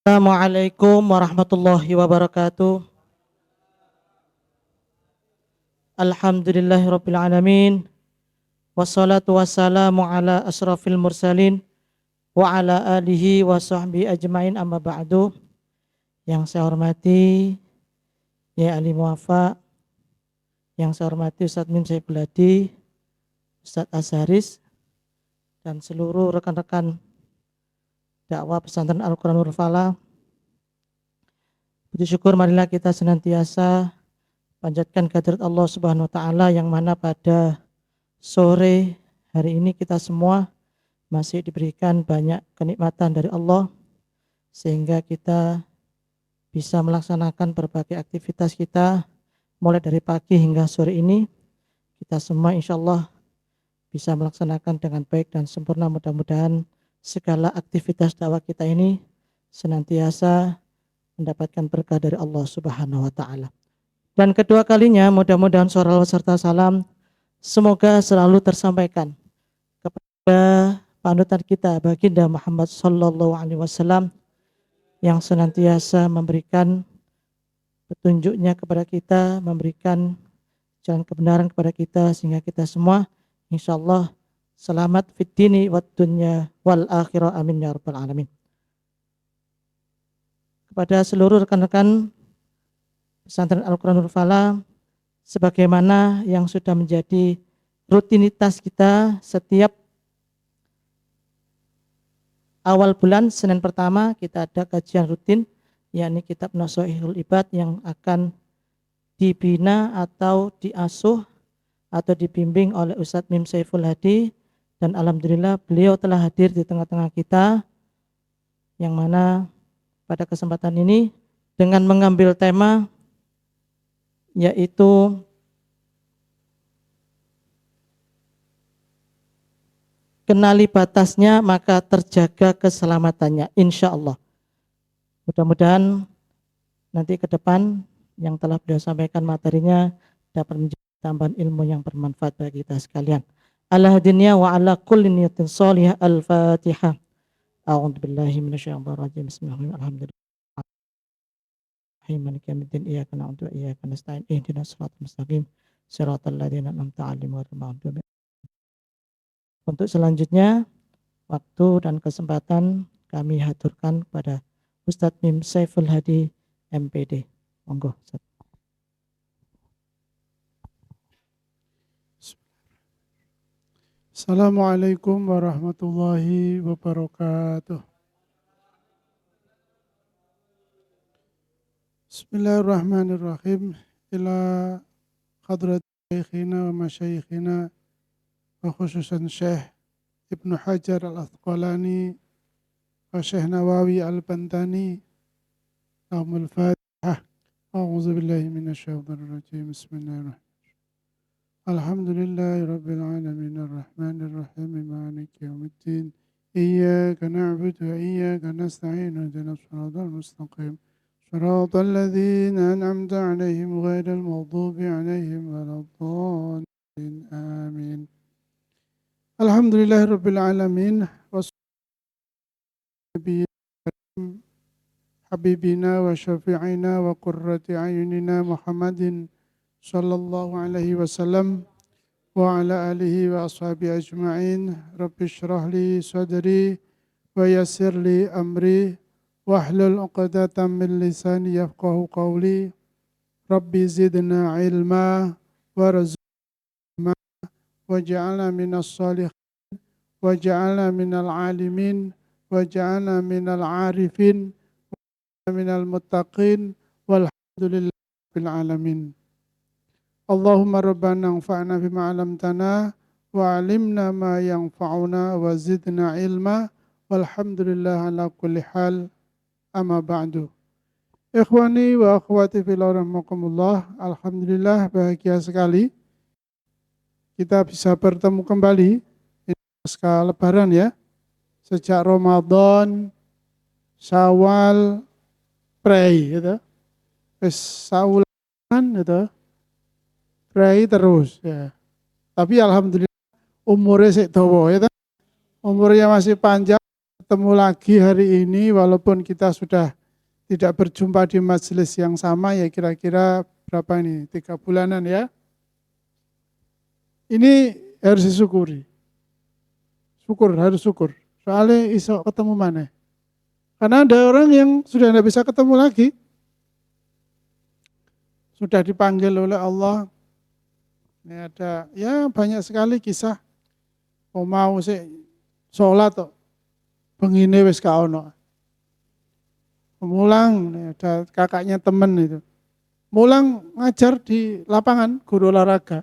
Assalamualaikum warahmatullahi wabarakatuh. Alhamdulillahirabbil alamin. Wassalatu wassalamu ala asrafil mursalin wa ala alihi wa sahbihi ajmain amma ba'du. Yang saya hormati Yai Ali Muwafa, yang saya hormati Ustadz Mim Saiful Hadi, Ustadz Azharis, dan seluruh rekan-rekan dakwah pesantren Al-Quranul Falah. Puji syukur marilah kita senantiasa panjatkan kehadirat Allah Subhanahu wa taala, yang mana pada sore hari ini kita semua masih diberikan banyak kenikmatan dari Allah sehingga kita bisa melaksanakan berbagai aktivitas kita mulai dari pagi hingga sore ini. Kita semua insya Allah bisa melaksanakan dengan baik dan sempurna. Mudah-mudahan segala aktivitas dakwah kita ini senantiasa mendapatkan berkah dari Allah Subhanahu wa taala. Dan kedua kalinya mudah-mudahan salawat serta salam semoga selalu tersampaikan kepada panutan kita baginda Muhammad sallallahu alaihi wasallam yang senantiasa memberikan petunjuknya kepada kita, memberikan jalan kebenaran kepada kita, sehingga kita semua insyaallah selamat fid dini wad dunya wal akhirah, amin ya rabbal alamin. Kepada seluruh rekan-rekan pesantren Al-Quranul Falah, sebagaimana yang sudah menjadi rutinitas kita setiap awal bulan Senin pertama kita ada kajian rutin, yakni kitab Nasha'ihul Ibad yang akan dibina atau diasuh atau dibimbing oleh Ustadz Mim Saiful Hadi, dan alhamdulillah beliau telah hadir di tengah-tengah kita, yang mana pada kesempatan ini dengan mengambil tema yaitu kenali batasnya maka terjaga keselamatannya, insya Allah. Mudah-mudahan nanti ke depan yang telah beliau sampaikan materinya dapat menjadi tambahan ilmu yang bermanfaat bagi kita sekalian. Ala hadiniya wa ala kulli niyatin sholihah. Al-Fatihah. A'udzu billahi minasyaitonir rajim. Bismillahirrahmanirrahim. Maliki yaumiddin. Iyyaka na'budu wa iyyaka nasta'in. Ihdinas siratal mustaqim. Siratal ladzina an'amta 'alaihim ghairil maghdubi. Untuk selanjutnya, waktu dan kesempatan kami haturkan kepada Ustadz Mim Saiful Hadi, MPD. Monggo, Ustadz. Assalamualaikum warahmatullahi wabarakatuh. Bismillahirrahmanirrahim. Ila hadrat syekhina wa masyayikhina wa khususan Syekh Ibnu Hajar al-Asqalani wa Syekh Nawawi al-Bantani. Lahumul Fatihah. A'udzu billahi minasyaitonir rajim. Bismillahirrahmanirrahim. Alhamdulillahi rabbil alamin arrahmanir rahim maliki yaumiddin. Iyyaka na'budu wa iyyaka nasta'in. Ihdinas siratal mustaqim. Siratal ladzina an'amta 'alaihim ghairil maghdubi 'alaihim waladdallin. Amin. Alhamdulillahi rabbil alamin. Habibina wa syafi'ina wa qurrati a'yunina Muhammadin sallallahu alaihi wasallam wa ala alihi wa ashabihi ajma'in. Rabbi shrah li sadri wa yassir li amri wahlul 'uqdatam min lisani yafqahu qawli. Rabbi zidna ilma warzuqna waj'alna minas shalihin waj'alna minal alimin waj'alna minal arifin minal muttaqin walhamdulillahil alamin. Allahumma rabbana anfa'na bima 'allamtana wa 'allimna ma yanfa'una wa zidna ilma walhamdulillah ala kulli hal, amma ba'du. Ikhwani wa akhwati fillah rahimakumullah, alhamdulillah bahagia sekali kita bisa bertemu kembali pasca lebaran ya. Sejak Ramadan, Syawal, pray gitu. Saulan gitu. Pray terus ya. Tapi alhamdulillah umurnya sik dawa ya. Umurnya masih panjang, ketemu lagi hari ini walaupun kita sudah tidak berjumpa di majelis yang sama ya kira-kira berapa ini? 3 bulanan ya. Ini harus disyukuri. Harus syukur. Soalnya iso ketemu mana? Karena ada orang yang sudah tidak bisa ketemu lagi. Sudah dipanggil oleh Allah. Ini ada ya banyak sekali kisah. Mau sih sholat tuh. Pengine wis ka ono. Mulang, ada kakaknya temen itu. Mulang ngajar di lapangan, guru olahraga.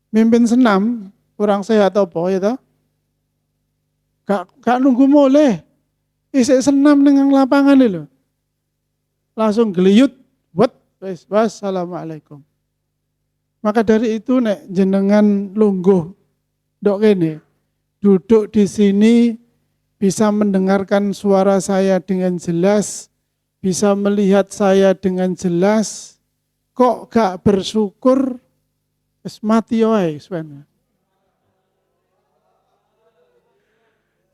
Mimpin senam, kurang sehat apa ya toh? Gak nunggu mulai. Isik senam dengan lapangan itu. Langsung geliyut, wassalamualaikum. Maka dari itu nek jenengan lungguh dok kene, duduk di sini bisa mendengarkan suara saya dengan jelas, bisa melihat saya dengan jelas, kok gak bersyukur, wis mati wae sebenarnya.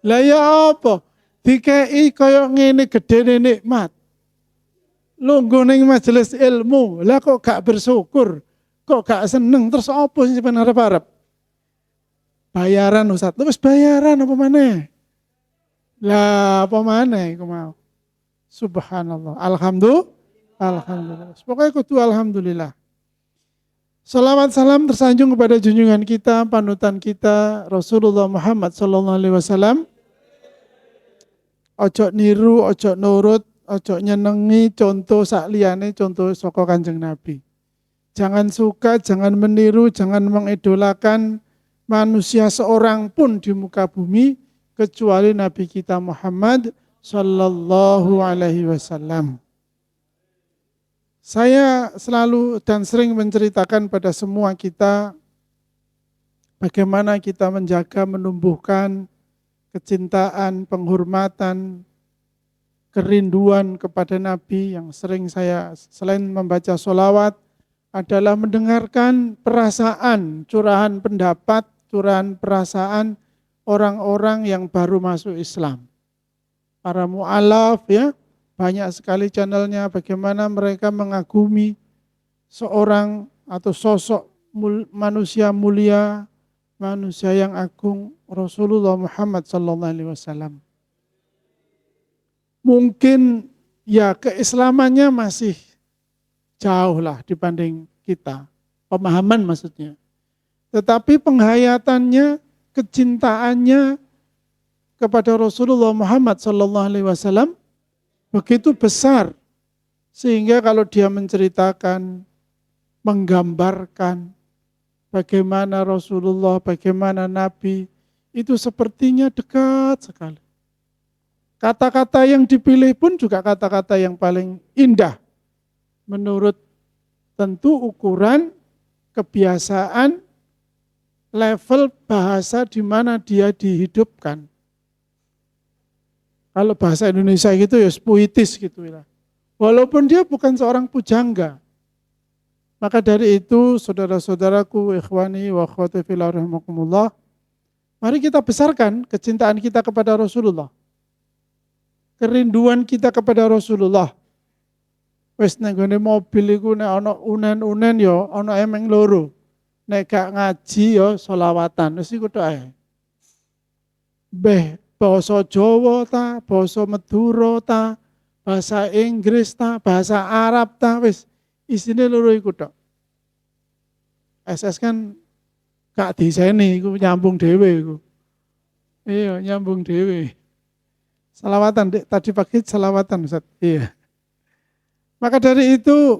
Lah ya apa? Dikei kaya ngene gedene nikmat. Lungguh ning majelis ilmu, lah kok gak bersyukur, kok gak seneng, terus apa sih sebenarnya arep-arep? Bayaran Ustaz, terus bayaran apa maneh? Lah apa maneh iku mau? Subhanallah. Alhamdulillah. Pokoknya kudu alhamdulillah. Salawat salam tersanjung kepada junjungan kita, panutan kita Rasulullah Muhammad sallallahu alaihi wasallam. Ojo niru, ojo nurut, ojo nyenengi contoh sakliyane contoh saka Kanjeng Nabi. Jangan suka, jangan meniru, jangan mengidolakan manusia seorang pun di muka bumi kecuali Nabi kita Muhammad sallallahu alaihi wasallam. Saya selalu dan sering menceritakan pada semua kita bagaimana kita menjaga, menumbuhkan kecintaan, penghormatan, kerinduan kepada Nabi yang sering saya selain membaca sholawat adalah mendengarkan perasaan, curahan pendapat, curahan perasaan orang-orang yang baru masuk Islam. Para mu'alaf ya, banyak sekali channelnya bagaimana mereka mengagumi seorang atau sosok manusia mulia, manusia yang agung Rasulullah Muhammad sallallahu alaihi wasallam. Mungkin ya keislamannya masih jauh lah dibanding kita, pemahaman maksudnya. Tetapi penghayatannya, kecintaannya kepada Rasulullah Muhammad sallallahu alaihi wasallam begitu besar sehingga kalau dia menceritakan, menggambarkan bagaimana Rasulullah, bagaimana Nabi itu sepertinya dekat sekali. Kata-kata yang dipilih pun juga kata-kata yang paling indah menurut tentu ukuran kebiasaan level bahasa di mana dia dihidupkan. Kalau bahasa Indonesia gitu ya puitis gitu ya. Walaupun dia bukan seorang pujangga. Maka dari itu saudara-saudaraku ikhwani wa akhwati fillah rahimakumullah, mari kita besarkan kecintaan kita kepada Rasulullah. Kerinduan kita kepada Rasulullah. Wis nek nggone mobil iku nek ana unen-unen ya ana emeng loro. Nek gak ngaji ya selawatan, wis iku tok ae. Beh basa Jawa ta, basa Madura ta, bahasa Inggris ta, bahasa Arab ta, wis isine loro iku tok. SS kan gak diseni iku nyambung dhewe iku. Iya, nyambung dhewe. Salawatan, tadi pagi salawatan Ustaz. Iya. Maka dari itu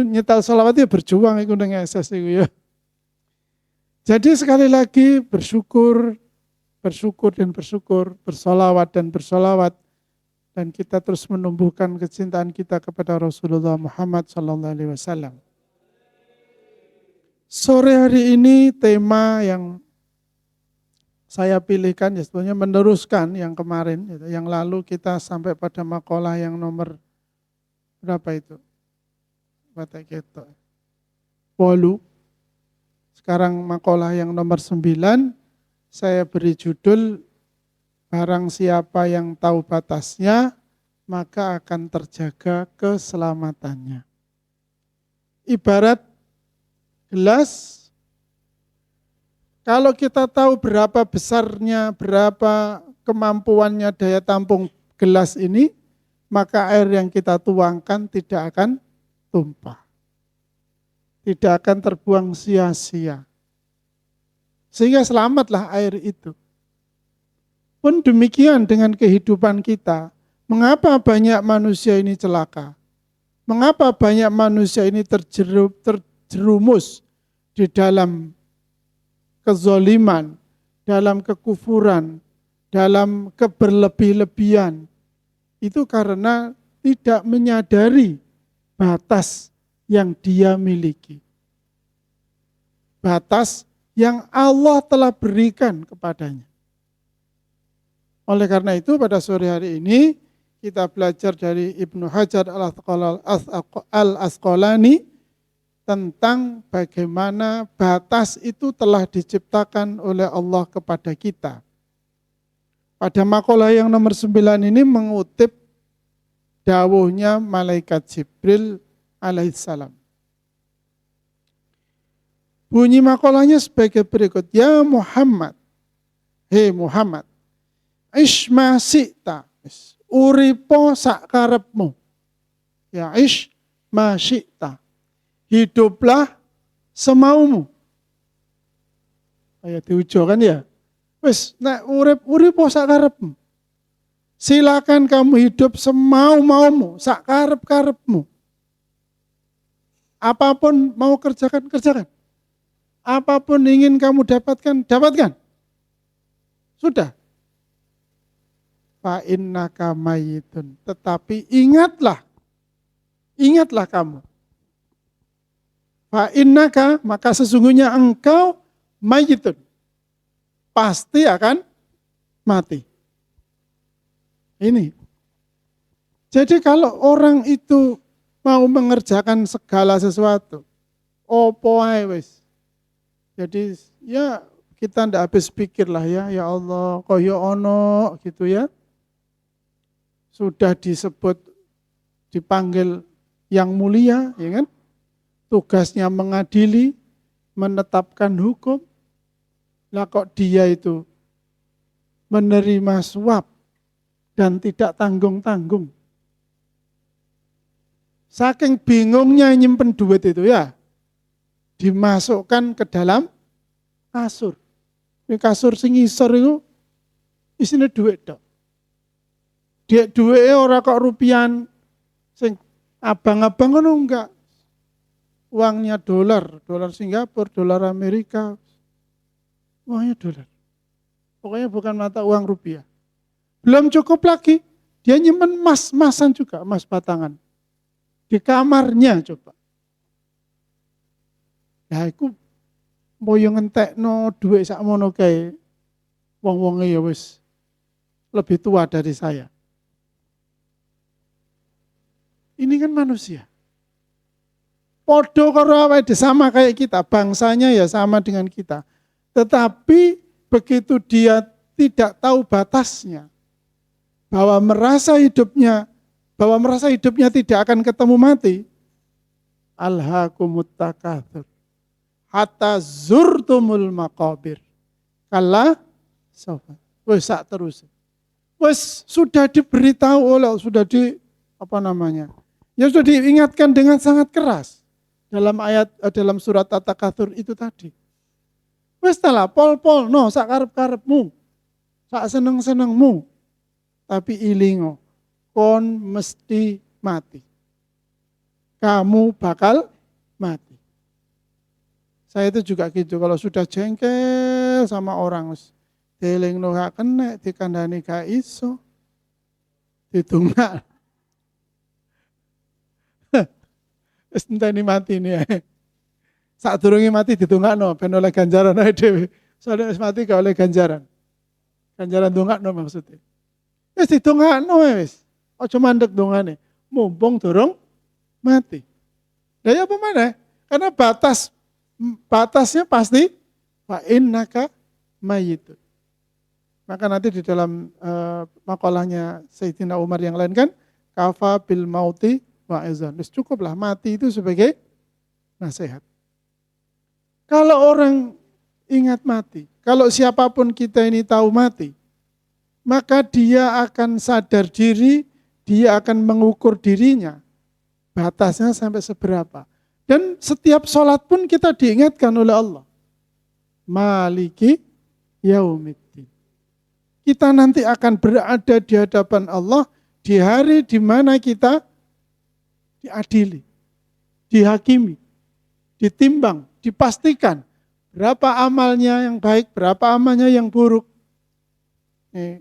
nyetel salawat ya berjuang iku ning SS iku ya. Jadi sekali lagi bersyukur dan bersyukur, bersolawat dan bersolawat, dan kita terus menumbuhkan kecintaan kita kepada Rasulullah Muhammad SAW. Sore hari ini tema yang saya pilihkan ya sebetulnya meneruskan yang kemarin, yang lalu kita sampai pada makalah yang nomor berapa itu? Batak kita. 8. Sekarang makalah yang nomor 9. Saya beri judul Barang siapa yang tahu batasnya, maka akan terjaga keselamatannya. Ibarat gelas, kalau kita tahu berapa besarnya, berapa kemampuannya daya tampung gelas ini, maka air yang kita tuangkan tidak akan tumpah. Tidak akan terbuang sia-sia. Sehingga selamatlah air itu. Pun demikian dengan kehidupan kita. Mengapa banyak manusia ini celaka? Mengapa banyak manusia ini terjerumus di dalam kezoliman, dalam kekufuran, dalam keberlebih-lebihan? Itu karena tidak menyadari batas yang dia miliki. Batas yang Allah telah berikan kepadanya. Oleh karena itu pada sore hari ini kita belajar dari Ibnu Hajar al-Asqalani tentang bagaimana batas itu telah diciptakan oleh Allah kepada kita. Pada makalah yang nomor 9 ini mengutip dawuhnya malaikat Jibril alaihissalam. Bunyi makalahnya sebagai berikut. Ya Muhammad, hei Muhammad, Ishma syi'ta, uripo sakarepmu. Ya Ishma syi'ta, hiduplah semaumu. Kayak diujo kan ya. Wis nek uripo sakarepmu. Silakan kamu hidup semau-maumu, sakarep-karepmu. Apapun mau kerjakan, kerjakan. Apapun ingin kamu dapatkan, dapatkan. Sudah. Fa innaka mayyitun. Tetapi ingatlah kamu. Fa innaka, maka sesungguhnya engkau mayyitun. Pasti akan mati. Ini. Jadi kalau orang itu mau mengerjakan segala sesuatu, opo ae wis. Jadi ya kita ndak habis pikir lah ya Allah, koyo ono gitu ya. Sudah disebut, dipanggil yang mulia, ya kan? Tugasnya mengadili, menetapkan hukum. Lah kok dia itu menerima suap dan tidak tanggung-tanggung. Saking bingungnya nyimpen duit itu ya, dimasukkan ke dalam kasur. Ini kasur sing isor itu isinya duit dok. Dia duitnya ora kok rupiah sing abang-abang kan enggak. Uangnya dolar Singapura, dolar Amerika. Uangnya dolar. Pokoknya bukan mata uang rupiah. Belum cukup lagi, dia nyimpen emas-emasan juga, emas batangan. Di kamarnya coba. Ya iku mau yang ngentekno duit sakmono kae wong-wonge ya wis lebih tua dari saya. Ini kan manusia. Podo karo awake sama kayak kita, bangsanya ya sama dengan kita. Tetapi begitu dia tidak tahu batasnya, bahwa merasa hidupnya tidak akan ketemu mati, alhaakumut takatsur hatta zurtumul maqabir. Kala sofa. Wes sak terus. Wes sudah diberitahu oleh Ya sudah diingatkan dengan sangat keras dalam surat At-Takatsur itu tadi. Wes talah pol-pol no sak karep-karepmu. Sak seneng-senengmu. Tapi ilingo kon mesti mati. Kamu bakal mati. Saya itu juga gitu, kalau sudah jengkel sama orang, delingno gak kena, dikandani gak iso, ditungak. Wis enteni mati nih. Sadurunge mati ditungakno ben oleh ganjaran ae dhewe. Soale wis mati gak oleh ganjaran. Ganjaran dongakno maksudnya. Wis ditungakno wis. Aja mandek dongane. Mumpung durung mati. Lah ya apa maneh? Karena batasnya pasti fa innaka mayyitun. Maka nanti di dalam makalahnya Sayyidina Umar yang lain kan, kafa bil mauti wa'izan. Terus cukuplah mati itu sebagai nasihat. Kalau orang ingat mati, kalau siapapun kita ini tahu mati, maka dia akan sadar diri, dia akan mengukur dirinya, batasnya sampai seberapa. Dan setiap sholat pun kita diingatkan oleh Allah. Maliki yaumiddin. Kita nanti akan berada di hadapan Allah di hari di mana kita diadili, dihakimi, ditimbang, dipastikan berapa amalnya yang baik, berapa amalnya yang buruk. Nih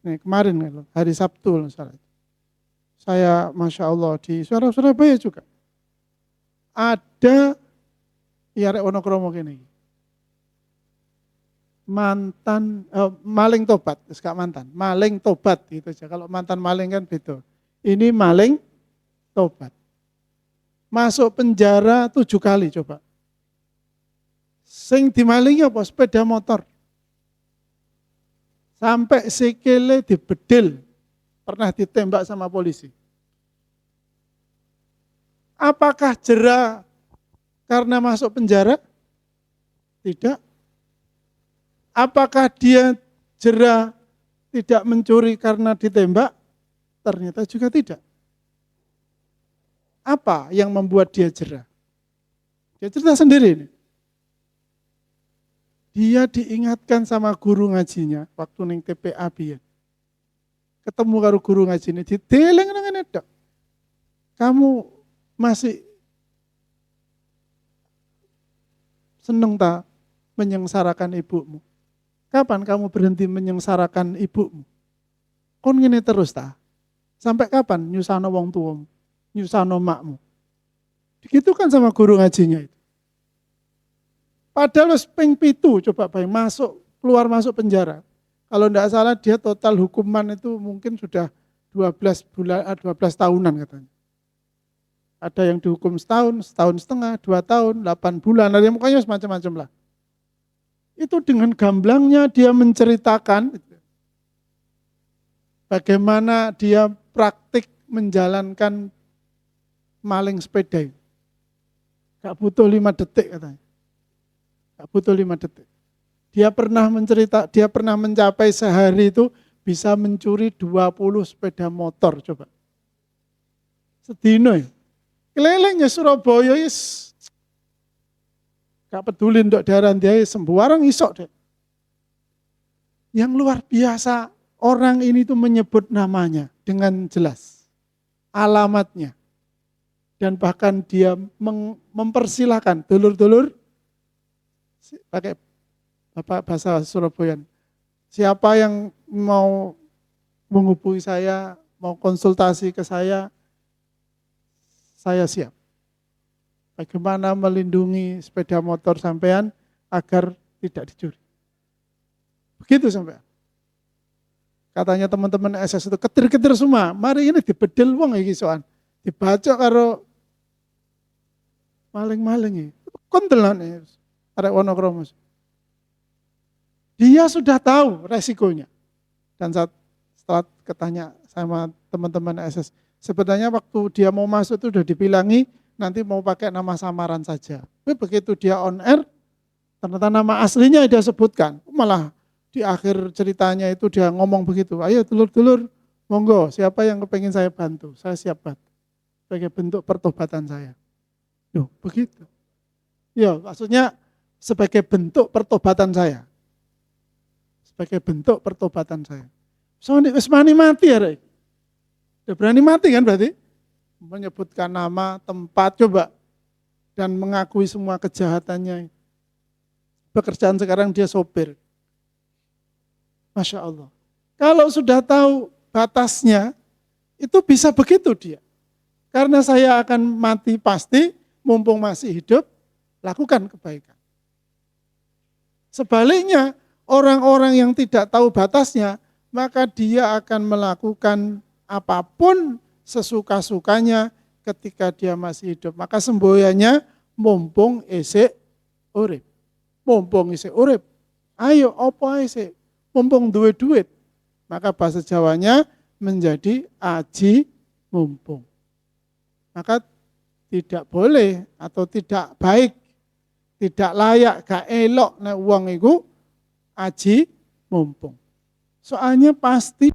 kemarin hari Sabtu saya Masya Allah di Surabaya juga ada ya rek Wonokromo gini mantan maling tobat, gak mantan, maling tobat gitu aja. Kalau mantan maling kan beda. Ini maling tobat. Masuk penjara 7 kali coba. Sing dimalingi apa? Sepeda motor. Sampai sikile dibedil. Pernah ditembak sama polisi. Apakah jera karena masuk penjara? Tidak. Apakah dia jera tidak mencuri karena ditembak? Ternyata juga tidak. Apa yang membuat dia jera? Dia cerita sendiri ini. Dia diingatkan sama guru ngajinya waktu ning TPA biyen. Ketemu karo guru ngajinya, dideleng ngene tok. Kamu masih seneng tak menyengsarakan ibumu? Kapan kamu berhenti menyengsarakan ibumu? Kon ngene terus ta? Sampai kapan nyusano wong tuamu? Nyusano makmu? Begitu kan sama guru ngajinya itu. Padahal ping 7 coba bayang masuk, keluar masuk penjara. Kalau tidak salah dia total hukuman itu mungkin sudah 12 tahunan katanya. Ada yang dihukum setahun, setahun setengah, 2 tahun, 8 bulan, ada yang mukanya semacam-macam lah. Itu dengan gamblangnya dia menceritakan bagaimana dia praktik menjalankan maling sepeda. Gak butuh 5 detik katanya. Gak butuh 5 detik. Dia pernah mencapai sehari itu bisa mencuri 20 sepeda motor coba. Sedino ya. Kelilingnya Surabaya is gak peduli ndok daerah dia sembarang isok deh. Yang luar biasa orang ini tuh menyebut namanya dengan jelas. Alamatnya. Dan bahkan dia mempersilahkan dulur-dulur pakai bahasa Surabaya. Siapa yang mau menghubungi saya, mau konsultasi ke saya siap. Bagaimana melindungi sepeda motor sampean agar tidak dicuri. Begitu sampean. Katanya teman-teman SS itu ketir-ketir semua. Mari ini dibedel wong iki soan. Dibaca karo maling-maling iki. Kontelan arek Wonokromo. Dia sudah tahu resikonya. Dan setelah ketanya sama teman-teman SS, sebenarnya waktu dia mau masuk itu sudah dibilangi nanti mau pakai nama samaran saja. Tapi begitu dia on air, ternyata nama aslinya dia sebutkan. Malah di akhir ceritanya itu dia ngomong begitu, ayo dulur-dulur, monggo siapa yang kepengen saya bantu, saya siap bantu. Sebagai bentuk pertobatan saya. Loh, begitu. Ya, maksudnya sebagai bentuk pertobatan saya. Sebagai bentuk pertobatan saya. Soalnya Usmani mati ya, Rek. Udah berani mati kan berarti? Menyebutkan nama, tempat, coba. Dan mengakui semua kejahatannya. Pekerjaan sekarang dia sopir. Masya Allah. Kalau sudah tahu batasnya, itu bisa begitu dia. Karena saya akan mati pasti, mumpung masih hidup, lakukan kebaikan. Sebaliknya, orang-orang yang tidak tahu batasnya, maka dia akan melakukan apapun sesuka-sukanya ketika dia masih hidup. Maka semboyannya mumpung isik urip. Mumpung isik urip. Ayo apa isik? mumpung duwe duit. Maka bahasa Jawanya menjadi aji mumpung. Maka tidak boleh atau tidak baik, tidak layak, gak elok nek wong iku aji mumpung. Soalnya pasti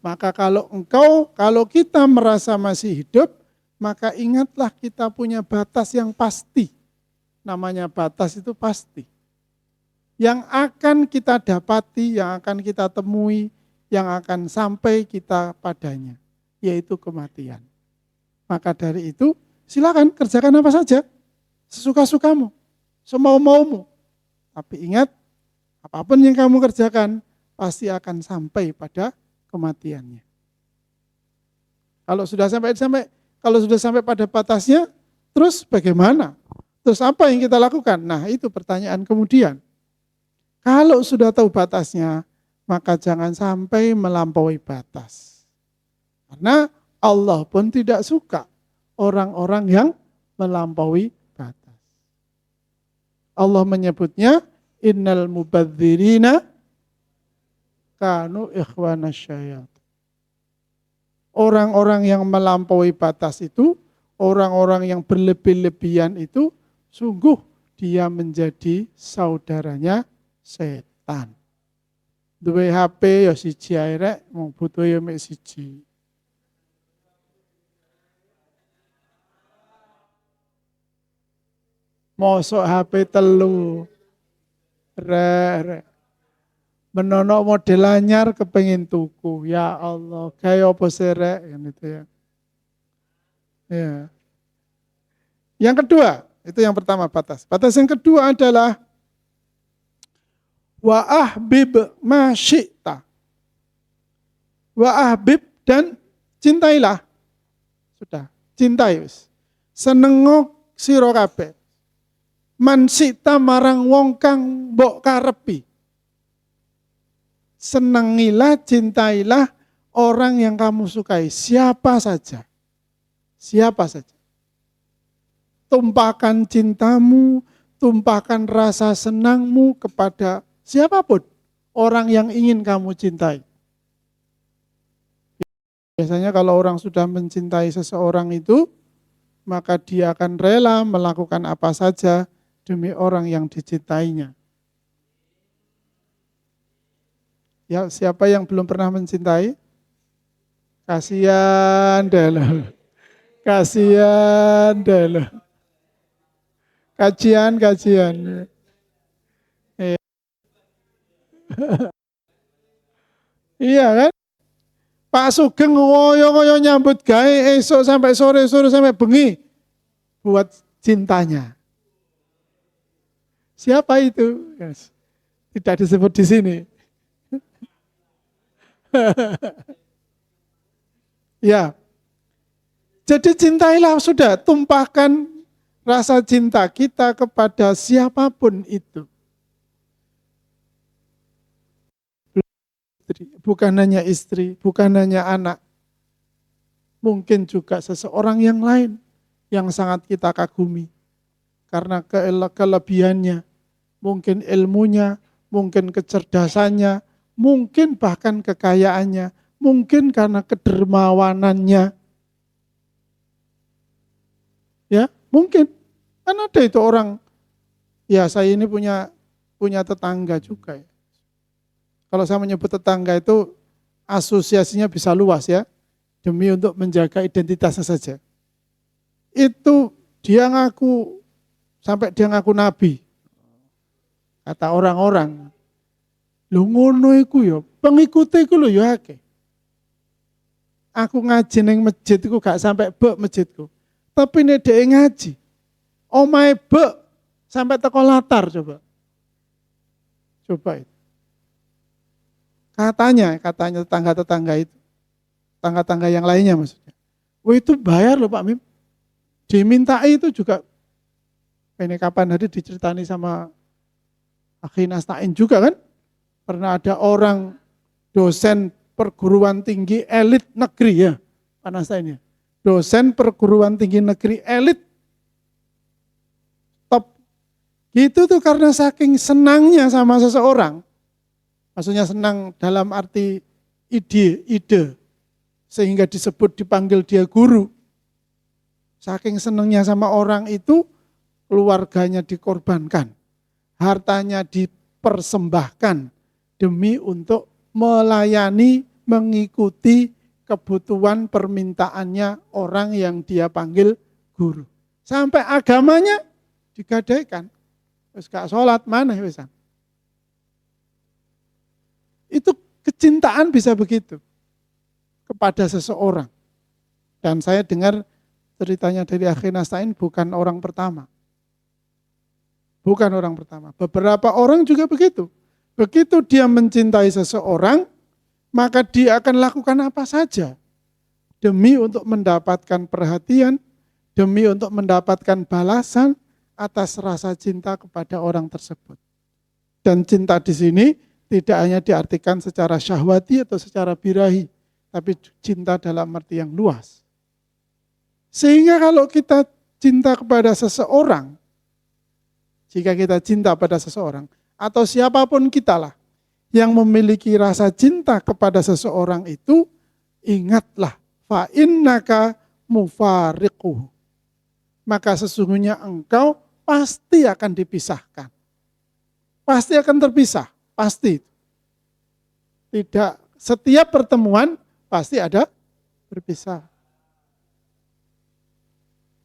maka kalau kita merasa masih hidup, maka ingatlah kita punya batas yang pasti. Namanya batas itu pasti. Yang akan kita dapati, yang akan kita temui, yang akan sampai kita padanya, yaitu kematian. Maka dari itu, silakan kerjakan apa saja, sesuka-sukamu, semau-maumu. Tapi ingat, apapun yang kamu kerjakan, pasti akan sampai pada kematiannya. Kalau sudah sampai pada batasnya, terus bagaimana? Terus apa yang kita lakukan? Nah, itu pertanyaan kemudian. Kalau sudah tahu batasnya, maka jangan sampai melampaui batas. Karena Allah pun tidak suka orang-orang yang melampaui batas. Allah menyebutnya innal mubadzirina kanu ikhwanas syaitan. Orang-orang yang melampaui batas itu, orang-orang yang berlebih-lebihan itu, sungguh dia menjadi saudaranya setan. Duwe HP ya siji ae rek, mung butuh ya mek siji. Mosok HP telu. Rek. Menono model anyar kepengin tuku. Ya Allah, kaya apa serek gitu ya. Ya. Yang kedua, itu yang pertama batas. Batas yang kedua adalah wa ahbib ma syi'ta. Wa ahbib dan cintailah. Sudah, cintai wis. Senengok sira kabeh. Man syi'ta marang wong kang mbok karepi. Senangilah, cintailah orang yang kamu sukai. Siapa saja. Siapa saja. Tumpahkan cintamu, tumpahkan rasa senangmu kepada siapapun. Orang yang ingin kamu cintai. Biasanya kalau orang sudah mencintai seseorang itu, maka dia akan rela melakukan apa saja demi orang yang dicintainya. Ya, siapa yang belum pernah mencintai? Kasihan deh loh. Kasihan deh loh. Kajian. Iya. Iya kan? Pak Sugeng ngoyo-ngoyo nyambut gawe esok sampai sore sampai bengi buat cintanya. Siapa itu? Yes. Tidak disebut di sini. Ya, jadi cintailah sudah, tumpahkan rasa cinta kita kepada siapapun itu. Bukan hanya istri, bukan hanya anak. Mungkin juga seseorang yang lain yang sangat kita kagumi. Karena kelebihannya, mungkin ilmunya, mungkin kecerdasannya, mungkin bahkan kekayaannya, mungkin karena kedermawanannya. Ya, mungkin. Kan ada itu orang, ya saya ini punya tetangga juga ya. Kalau saya menyebut tetangga itu asosiasinya bisa luas ya, demi untuk menjaga identitasnya saja. Itu dia ngaku, sampai dia ngaku nabi. Kata orang-orang, lho ngono iku ya, pengikute iku lho ya akeh. Aku ngaji ning masjid iku gak sampai bek masjidku. Tapi nek dhek ngaji, omahe bek sampai teko latar coba. Coba itu. Katanya tetangga-tetangga itu, tetangga-tetangga yang lainnya maksudnya. Wah itu bayar loh Pak Mim. Dimintai itu juga Ini kapan hari diceritani sama Akhi Nasta'in juga kan? Pernah ada orang dosen perguruan tinggi elit negeri ya, Pak Nasta'in ya. Dosen perguruan tinggi negeri elit top. Gitu tuh karena saking senangnya sama seseorang. Maksudnya senang dalam arti ide, sehingga disebut dipanggil dia guru. Saking senangnya sama orang itu, keluarganya dikorbankan, hartanya dipersembahkan demi untuk melayani, mengikuti kebutuhan permintaannya orang yang dia panggil guru. Sampai agamanya digadaikan. Terus gak sholat mana wisan. Itu kecintaan bisa begitu kepada seseorang. Dan saya dengar ceritanya dari Akhi Nasta'in bukan orang pertama. Bukan orang pertama. Beberapa orang juga begitu. Begitu dia mencintai seseorang, maka dia akan lakukan apa saja demi untuk mendapatkan perhatian, demi untuk mendapatkan balasan atas rasa cinta kepada orang tersebut. Dan cinta di sini tidak hanya diartikan secara syahwati atau secara birahi, tapi cinta dalam arti yang luas. Sehingga kalau kita cinta kepada seseorang, jika kita cinta pada seseorang, atau siapapun kita lah, yang memiliki rasa cinta kepada seseorang itu, ingatlah, fa innaka mufariquhu. Maka sesungguhnya engkau pasti akan dipisahkan. Pasti akan terpisah, pasti. Tidak setiap pertemuan pasti ada berpisah.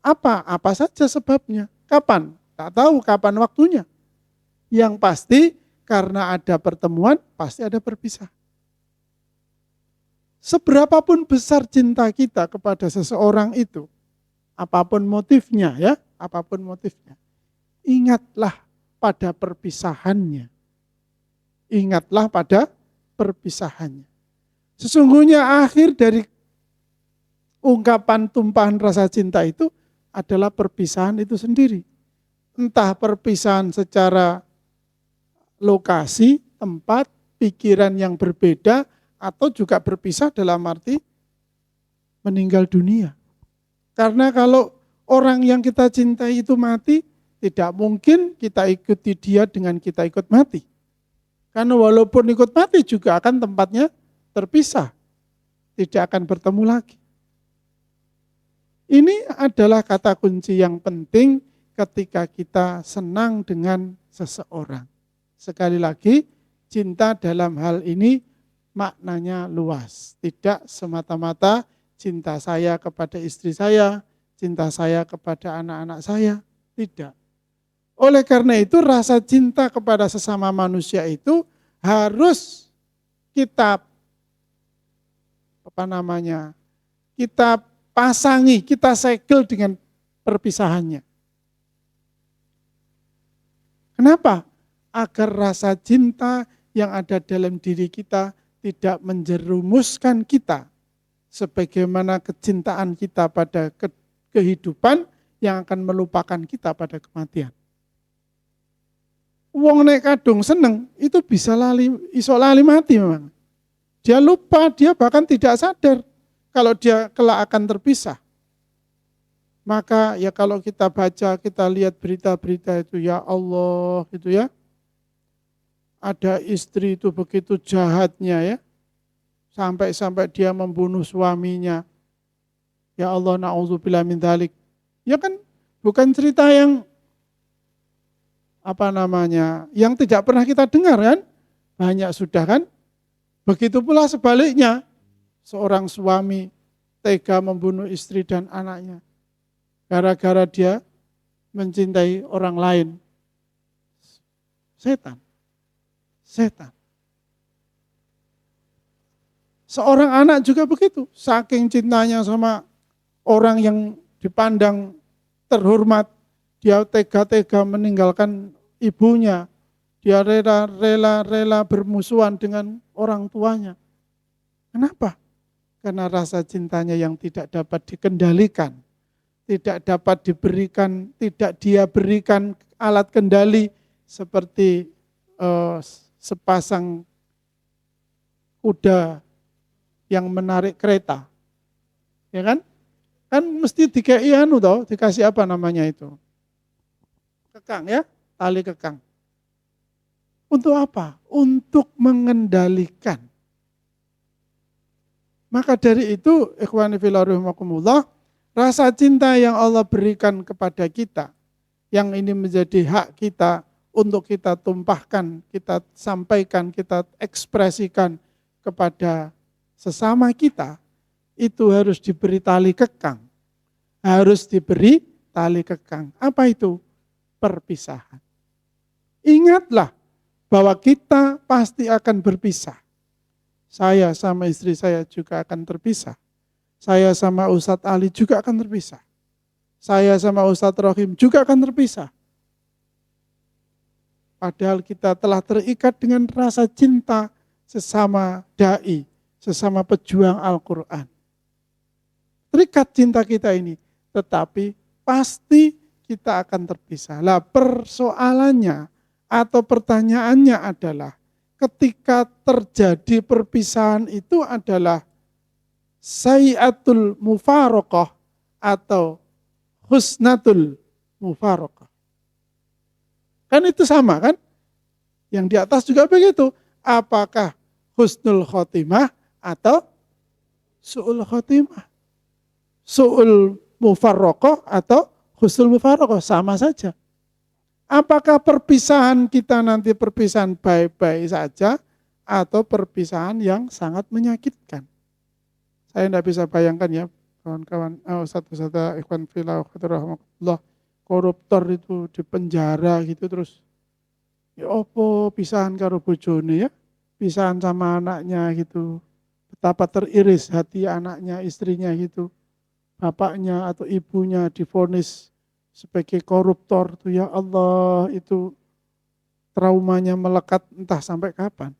Apa saja sebabnya? Kapan? Tak tahu kapan waktunya. Yang pasti karena ada pertemuan pasti ada berpisah. Seberapapun besar cinta kita kepada seseorang itu, apapun motifnya ya, apapun motifnya, ingatlah pada perpisahannya. Ingatlah pada perpisahannya. Sesungguhnya akhir dari ungkapan tumpahan rasa cinta itu adalah perpisahan itu sendiri. Entah perpisahan secara lokasi, tempat, pikiran yang berbeda, atau juga berpisah dalam arti meninggal dunia. Karena kalau orang yang kita cintai itu mati, tidak mungkin kita ikuti dia dengan kita ikut mati. Karena walaupun ikut mati juga akan tempatnya terpisah. Tidak akan bertemu lagi. Ini adalah kata kunci yang penting ketika kita senang dengan seseorang. Sekali lagi, cinta dalam hal ini maknanya luas. Tidak semata-mata cinta saya kepada istri saya, cinta saya kepada anak-anak saya. Tidak. Oleh karena itu rasa cinta kepada sesama manusia itu harus kita kita pasangi, kita segel dengan perpisahannya. Kenapa? Agar rasa cinta yang ada dalam diri kita tidak menjerumuskan kita sebagaimana kecintaan kita pada kehidupan yang akan melupakan kita pada kematian. Wong nek kadung seneng itu bisa iso lali mati memang. Dia lupa, dia bahkan tidak sadar kalau dia kelak akan terpisah. Maka ya kalau kita baca, kita lihat berita-berita itu, ya Allah gitu ya. Ada istri itu begitu jahatnya ya. Sampai-sampai dia membunuh suaminya. Ya Allah, na'udzubillah min dzalik. Ya kan bukan cerita yang yang tidak pernah kita dengar kan. Banyak sudah kan. Begitu pula sebaliknya. Seorang suami tega membunuh istri dan anaknya. Gara-gara dia mencintai orang lain. Setan. Seorang anak juga begitu. Saking cintanya sama orang yang dipandang terhormat, dia tega-tega meninggalkan ibunya. Dia rela bermusuhan dengan orang tuanya. Kenapa? Karena rasa cintanya yang tidak dapat dikendalikan, tidak dapat diberikan, tidak dia berikan alat kendali seperti sepasang kuda yang menarik kereta. Ya kan? Kan mesti dikasih apa namanya itu? Kekang ya, tali kekang. Untuk apa? Untuk mengendalikan. Maka dari itu, ikhwani fillah rahimakumullah, rasa cinta yang Allah berikan kepada kita, yang ini menjadi hak kita untuk kita tumpahkan, kita sampaikan, kita ekspresikan kepada sesama kita, itu harus diberi tali kekang. Harus diberi tali kekang. Apa itu? Perpisahan. Ingatlah bahwa kita pasti akan berpisah. Saya sama istri saya juga akan terpisah. Saya sama Ustadz Ali juga akan terpisah. Saya sama Ustadz Rohim juga akan terpisah. Padahal kita telah terikat dengan rasa cinta sesama da'i, sesama pejuang Al-Quran. Terikat cinta kita ini, tetapi pasti kita akan terpisah. Lah persoalannya atau pertanyaannya adalah, ketika terjadi perpisahan itu adalah sayiatul mufaraqah atau husnatul mufaraqah. Kan itu sama kan? Yang di atas juga begitu. Apakah husnul khotimah atau su'ul khotimah? Su'ul mufaraqah atau husnul mufaraqah, sama saja. Apakah perpisahan kita nanti perpisahan baik-baik saja atau perpisahan yang sangat menyakitkan? Saya tidak bisa bayangkan ya, kawan-kawan, Ustaz-Ustaz ikhwan fillah rahmatullah, koruptor itu di penjara gitu terus. Ya opo pisahan karo bojone ya, pisahan sama anaknya gitu. Betapa teriris hati anaknya, istrinya gitu. Bapaknya atau ibunya divonis sebagai koruptor tuh, ya Allah, itu traumanya melekat entah sampai kapan.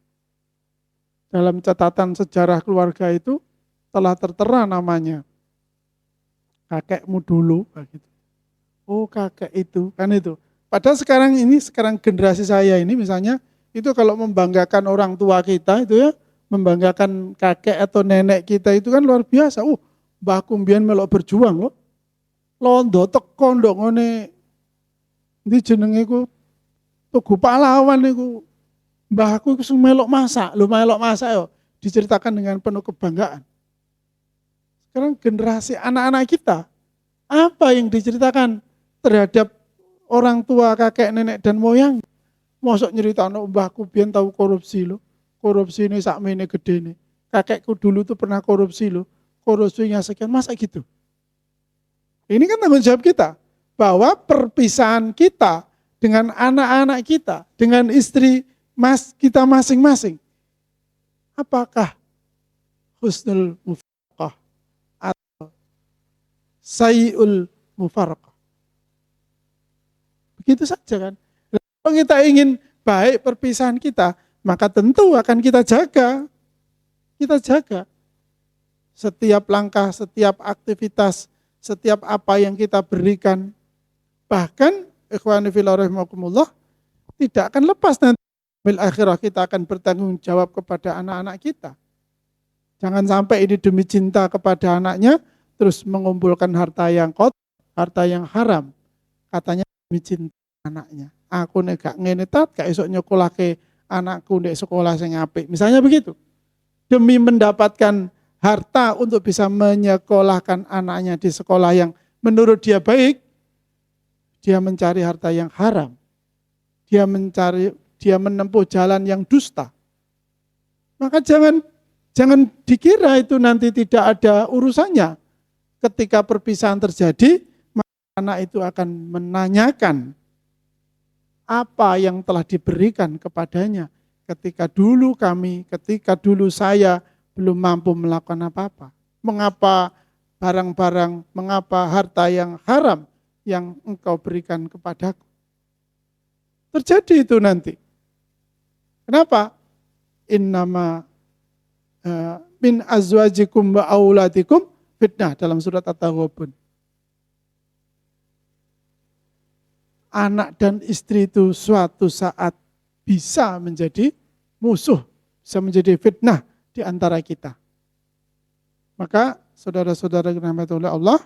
Dalam catatan sejarah keluarga itu telah tertera namanya. Kakekmu dulu begitu. Oh, kakek itu, kan itu. Padahal sekarang generasi saya ini misalnya, itu kalau membanggakan orang tua kita itu ya, membanggakan kakek atau nenek kita itu kan luar biasa. Mbah Kumbian melok berjuang loh. Londo teko ndok ngene ndi jenenge ku Tugu Pahlawan niku. Mbahku iku sing melok masak yo diceritakan dengan penuh kebanggaan. Sekarang generasi anak-anak kita, apa yang diceritakan terhadap orang tua, kakek, nenek dan moyang? Mosok nyeritakno mbahku biyen tahu korupsi lo. Korupsi ini sakmene gedene. Kakekku dulu tuh pernah korupsi lo. Korupsinya sekian, masa gitu? Ini kan tanggung jawab kita, bahwa perpisahan kita dengan anak-anak kita, dengan istri kita masing-masing, apakah husnul mufaraqah atau sayiul mufaraqah? Begitu saja kan. Kalau kita ingin baik perpisahan kita, maka tentu akan kita jaga. Kita jaga setiap langkah, setiap aktivitas, setiap apa yang kita berikan. Bahkan ikhwani fillah rahimakumullah, tidak akan lepas nanti bil akhirah kita akan bertanggung jawab kepada anak-anak kita. Jangan sampai ini demi cinta kepada anaknya terus mengumpulkan harta yang kotor, harta yang haram. Katanya demi cinta anaknya. Aku nek gak ngene tat gak esuk nyekolahke anakku ndek sekolah sing apik. Misalnya begitu. Demi mendapatkan harta untuk bisa menyekolahkan anaknya di sekolah yang menurut dia baik, dia mencari harta yang haram. Dia menempuh jalan yang dusta. Maka jangan dikira itu nanti tidak ada urusannya. Ketika perpisahan terjadi, maka anak itu akan menanyakan apa yang telah diberikan kepadanya. Ketika dulu saya belum mampu melakukan apa-apa. Mengapa barang-barang, mengapa harta yang haram yang engkau berikan kepadaku? Terjadi itu nanti. Kenapa? Innama min azwajikum wa auladikum fitnah dalam surat At-Taghabun. anak dan istri itu suatu saat bisa menjadi musuh, bisa menjadi fitnah di antara kita. Maka saudara-saudara yang dirahmati oleh Allah,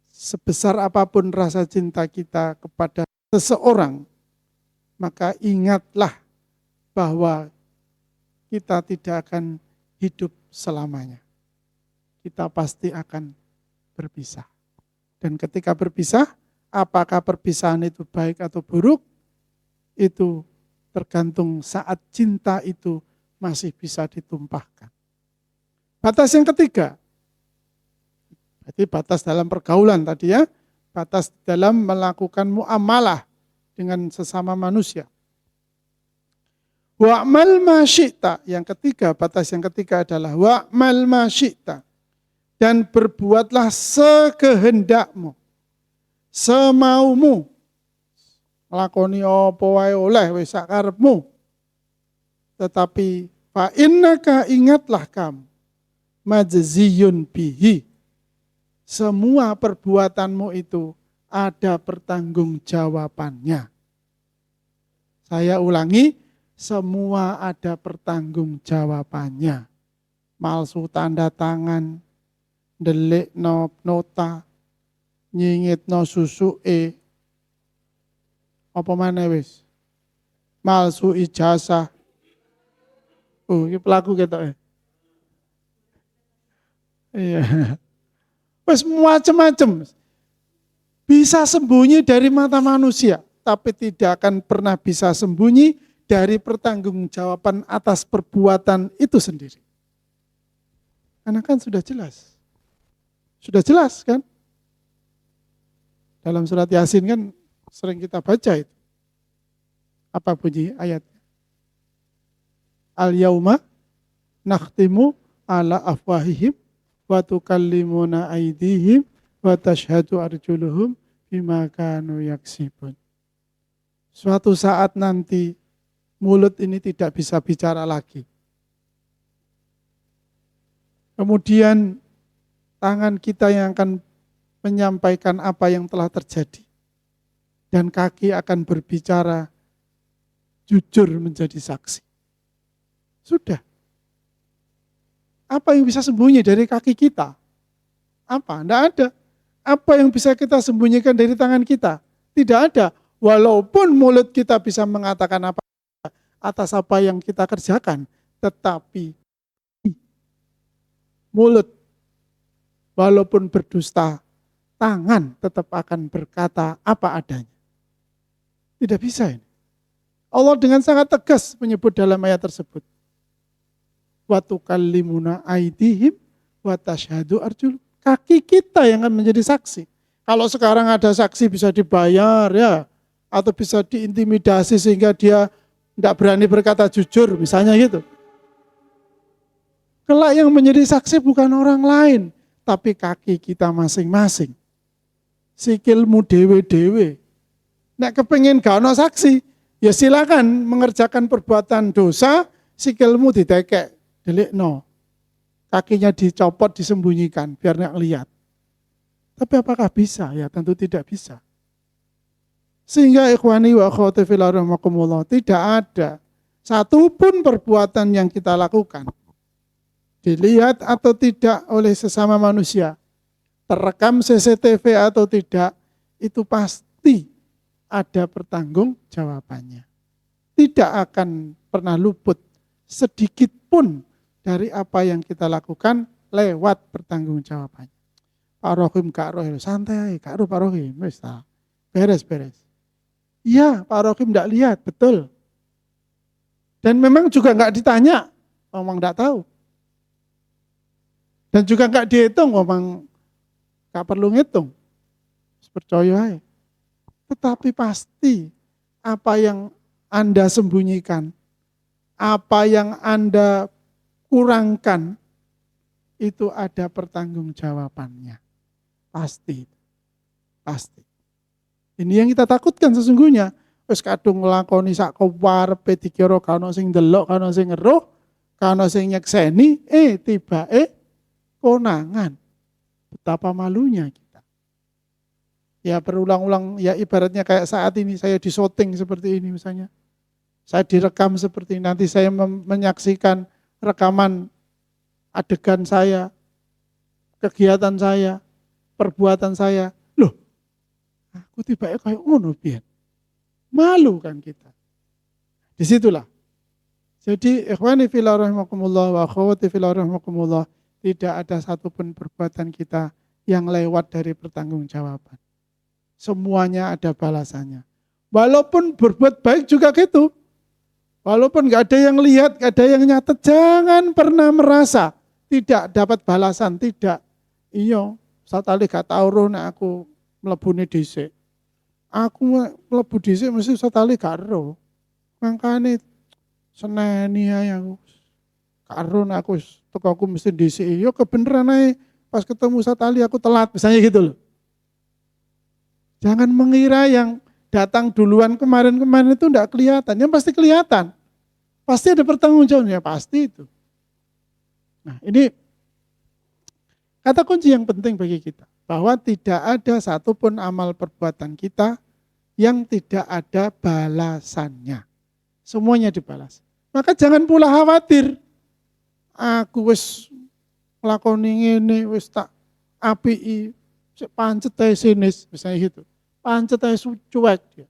sebesar apapun rasa cinta kita kepada seseorang, maka ingatlah bahwa kita tidak akan hidup selamanya. Kita pasti akan berpisah. Dan ketika berpisah, apakah perpisahan itu baik atau buruk, itu tergantung saat cinta itu masih bisa ditumpahkan. Batas yang ketiga, berarti batas dalam pergaulan tadi ya, batas dalam melakukan muamalah dengan sesama manusia. Wa'mal ma syi'ta, yang ketiga, batas yang ketiga adalah wa'mal ma syi'ta, dan berbuatlah sekehendakmu, semaumu, lakoni apa wae oleh wis sak karepmu. Tetapi fa innaka, ingatlah kamu, majziyun bihi, semua perbuatanmu itu ada pertanggungjawabannya. Saya ulangi, semua ada pertanggungjawabannya. Malsu tanda tangan, delik nota, nyingit no susuke, apa mana wis, malsu ijazah. Ini pelaku kita. Iya. Wis macam-macam. Bisa sembunyi dari mata manusia, tapi tidak akan pernah bisa sembunyi dari pertanggungjawaban atas perbuatan itu sendiri. Karena kan sudah jelas. Sudah jelas kan? Dalam surat Yasin kan sering kita baca itu. Apa bunyi ayatnya? Al-yauma nakhtimu ala afwahihim wa tukallimuna aydihim wa tashhadu arjuluhum bima kanu yaksibun. Suatu saat nanti mulut ini tidak bisa bicara lagi. Kemudian tangan kita yang akan menyampaikan apa yang telah terjadi. Dan kaki akan berbicara jujur menjadi saksi. Sudah. Apa yang bisa sembunyi dari kaki kita? Apa? Tidak ada. Apa yang bisa kita sembunyikan dari tangan kita? Tidak ada. Walaupun mulut kita bisa mengatakan apa atas apa yang kita kerjakan, tetapi mulut walaupun berdusta, tangan tetap akan berkata apa adanya. Tidak bisa ini. Allah dengan sangat tegas menyebut dalam ayat tersebut. Wa tukallimuna aydihim wa tashhadu arjuluhum. Kaki kita yang akan menjadi saksi. Kalau sekarang ada saksi bisa dibayar ya, atau bisa diintimidasi sehingga dia tidak berani berkata jujur, misalnya gitu. Kelak yang menjadi saksi bukan orang lain, tapi kaki kita masing-masing. Sikilmu dewe-dewe. Nek kepengen gak ono saksi, ya silakan mengerjakan perbuatan dosa, sikilmu ditekek, delikno. Kakinya dicopot, disembunyikan, biar nek lihat. Tapi apakah bisa? Ya tentu tidak bisa. Sehingga ikhwani wa akhwati fillah rahimakumullah, tidak ada satupun perbuatan yang kita lakukan, dilihat atau tidak oleh sesama manusia, terekam CCTV atau tidak, itu pasti ada pertanggungjawabannya. Tidak akan pernah luput sedikit pun dari apa yang kita lakukan lewat pertanggungjawabannya. Pak Rohim, Kak Rohim, santai, Kak Roh, Pak Rohim, beres-beres. Iya, Pak Rohim tidak lihat, betul. Dan memang juga nggak ditanya, memang nggak tahu. Dan juga nggak dihitung, memang nggak perlu ngitung. Percaya. Tetapi pasti apa yang Anda sembunyikan, apa yang Anda kurangkan, itu ada pertanggungjawabannya. Pasti. Pasti. Ini yang kita takutkan sesungguhnya. Wis kadung nglakoni sak karepe dikira kana sing ndelok, kana sing ngeruh, kana sing nyekseni, tibake konangan. Betapa malunya kita. Ya berulang-ulang, ya ibaratnya kayak saat ini saya di syuting seperti ini misalnya. Saya direkam seperti ini, nanti saya menyaksikan rekaman adegan saya, kegiatan saya, perbuatan saya. Loh, aku tiba-tiba kayak ngono pian. Malu kan kita. Disitulah. Jadi ikhwani fillah rahimakumullah wa akhwati fillah rahimakumullah, tidak ada satupun perbuatan kita yang lewat dari pertanggungjawaban. Semuanya ada balasannya. Walaupun berbuat baik juga gitu. Walaupun gak ada yang lihat, gak ada yang nyatet, jangan pernah merasa tidak dapat balasan, tidak. Iya, satali gak tau roh nek aku mlebune dhisik. Aku mlebu dhisik mesti satali gak roh. Mangkane seneni ae aku. Gak roh nek aku teko aku mesti dhisik. Yo kebeneran ae pas ketemu satali aku telat, misalnya gitu loh. Jangan mengira yang datang duluan kemarin-kemarin itu enggak kelihatan, yang pasti kelihatan. Pasti ada pertanggungjawabannya, pasti itu. Nah, ini kata kunci yang penting bagi kita, bahwa tidak ada satupun amal perbuatan kita yang tidak ada balasannya. Semuanya dibalas. Maka jangan pula khawatir. Aku wis nglakoni ngene, wis tak apiki, pancet ae sinis, misalnya gitu. Pancet ae cuek dia.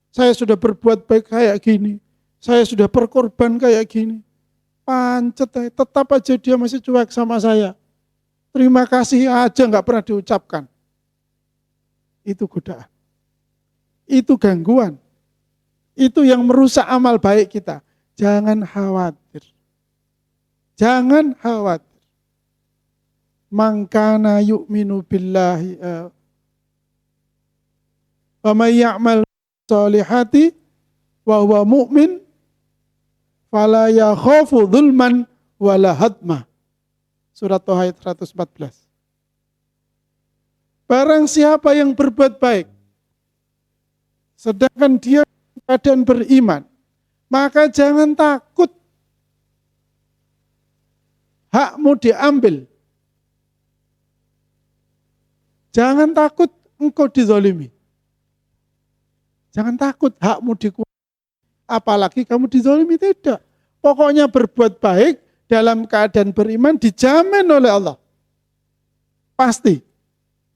Saya sudah berbuat baik kayak gini. Saya sudah berkorban kayak gini. Pancet ae, tetap aja dia masih cuek sama saya. Terima kasih aja nggak pernah diucapkan. Itu godaan. Itu gangguan. Itu yang merusak amal baik kita. Jangan khawatir. Jangan khawatir. Mangkana yu'minu billahi wa may ya'mal sholihati wa huwa mu'min fala yakhafu dzulman wala hadma. Surat Thaha ayat 114. Barang siapa yang berbuat baik sedangkan dia keadaan beriman, maka jangan takut hakmu diambil. Jangan takut engkau dizalimi. Jangan takut hakmu dikurangi. Apalagi kamu dizalimi, tidak. Pokoknya berbuat baik dalam keadaan beriman dijamin oleh Allah. Pasti.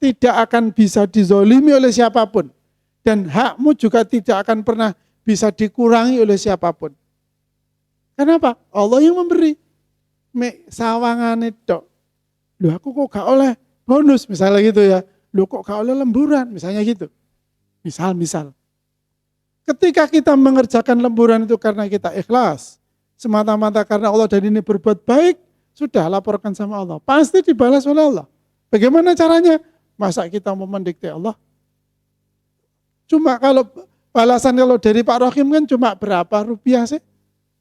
Tidak akan bisa dizalimi oleh siapapun. Dan hakmu juga tidak akan pernah bisa dikurangi oleh siapapun. Kenapa? Allah yang memberi. Mek sawangan itu. Loh aku kok gak oleh bonus misalnya gitu ya. Loh kok gak oleh lemburan misalnya gitu. Misal. Ketika kita mengerjakan lemburan itu karena kita ikhlas. Semata-mata karena Allah dan ini berbuat baik. Sudah laporkan sama Allah. Pasti dibalas oleh Allah. Bagaimana caranya? Masa kita mau mendikte Allah? Cuma kalau balasan kalau dari Pak Rohim kan cuma berapa rupiah sih?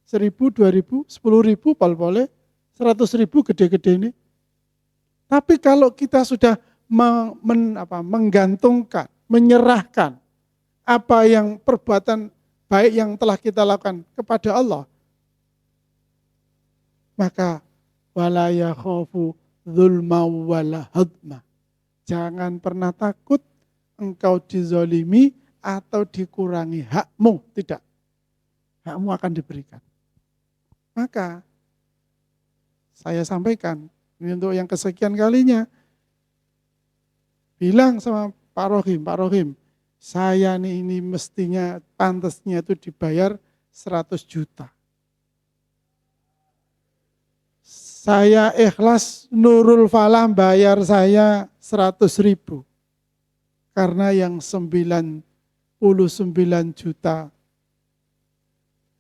1.000, 2.000, 10.000 boleh, 100.000 gede-gede ini. Tapi kalau kita sudah menggantungkan, menyerahkan apa yang perbuatan baik yang telah kita lakukan kepada Allah, maka wala yakhafu dzulma wala hadma. Jangan pernah takut engkau dizalimi atau dikurangi hakmu, tidak. Hakmu akan diberikan. Maka saya sampaikan ini untuk yang kesekian kalinya, bilang sama Pak Rohim, saya ini mestinya pantasnya itu dibayar 100 juta. Saya ikhlas Nurul Falah bayar saya 100.000. Karena yang 99 juta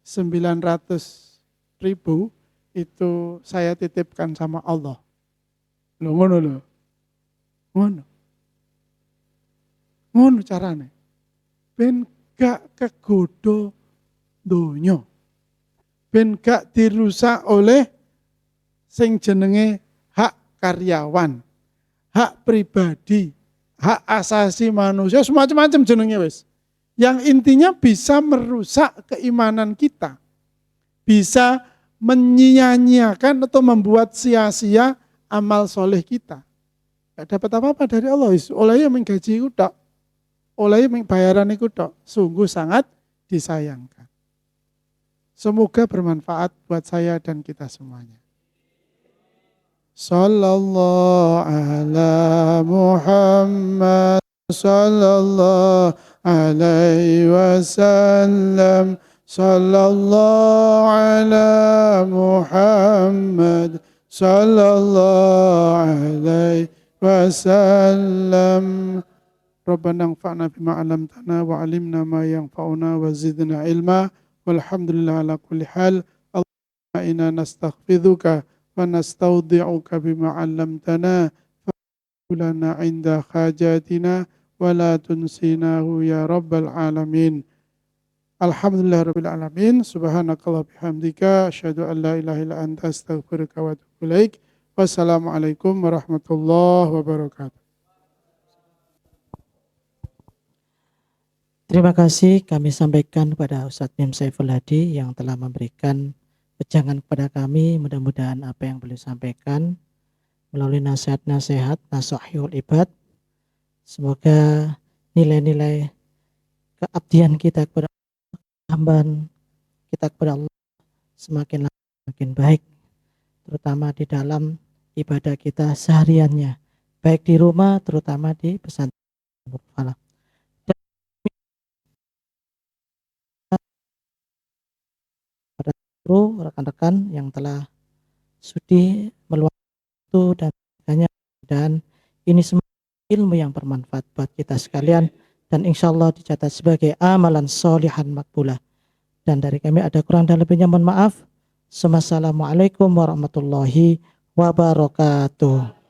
900.000 itu saya titipkan sama Allah. Loh ngono lho. Ngono carane. Ben gak kegodo donya. Ben gak dirusak oleh sing jenenge hak karyawan, hak pribadi, hak asasi manusia, semacam-macam jenenge wis. Yang intinya bisa merusak keimanan kita. Bisa menyia-nyiakan atau membuat sia-sia amal soleh kita. Gak dapat apa-apa dari Allah, oleh yang menggaji udah. oleh bayaran iku tok, sungguh sangat disayangkan. Semoga bermanfaat buat saya dan kita semuanya. Sallallahu ala Muhammad, sallallahu alaihi wasallam, sallallahu ala Muhammad, sallallahu alaihi wasallam. Rabbana anfa'na bima 'allamtana wa 'allimna ma yanfa'una wa zidna ilma. Walhamdulillah ala kulli hal. Allahumma inna nastaghfiruka wa nastaudi'uka bima 'allamtana lana 'inda hajatina wa la tunsinahu ya rabbal alamin. Alhamdulillah rabbil alamin. Subhanakallah bihamdika asyhadu an la ilaha illa anta astaghfiruka wa atubu ilaik. Wassalamualaikum warahmatullahi wabarakatuh. Terima kasih kami sampaikan kepada Ustadz Mim Saiful Hadi yang telah memberikan wejangan kepada kami. Mudah-mudahan apa yang beliau sampaikan melalui nasihat-nasihat nasihul ibad, semoga nilai-nilai keabdian kita kepada hambaan kita kepada Allah semakin lama semakin baik, terutama di dalam ibadah kita sehariannya, baik di rumah terutama di pesantren. Rekan-rekan yang telah sudi meluangkan waktu dan tanya, dan ini semua ilmu yang bermanfaat buat kita sekalian dan insya Allah dicatat sebagai amalan solihan makbulah. Dan dari kami ada kurang dan lebihnya mohon maaf. Assalamualaikum warahmatullahi wabarakatuh.